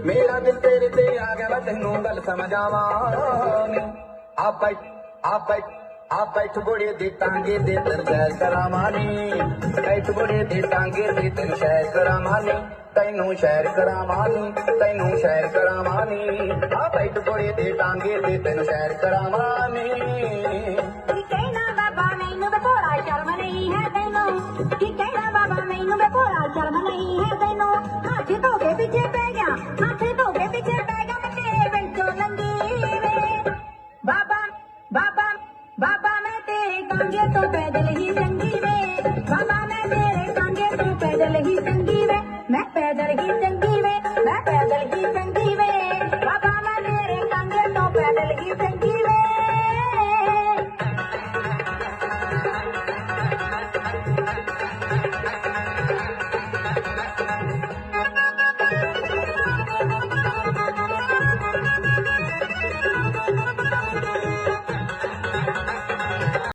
मेरा दिल तेरे ते आ गया मैं तेनू गल समझावा नी आप बैठ बुढ़े दे टांगे दे तेन सैर करावानी बैठ बुढ़े दे टांगे दे तेन सैर करावानी तैनू सैर करावानी आ बैठ बुढ़े दे टांगे दे तेन सैर करावानी कहना बाबा मैनू बेभोला शर्म नहीं है तेनू की कहना बाबा मैनू बेभोला शर्म नहीं है तेनू हाथ धो के पीछे पै गया हाथ धो के पीछे पै गया मैं तेरे बिचों लंगी वे बाबा बाबा बाबा मैं तेरे टांगे तो पैदल ही चंगी वे बाबा मैं तेरे टांगे तो पैदल ही चंगी वे मैं पैदल ही चंगी वे मैं पैदल ही चंगी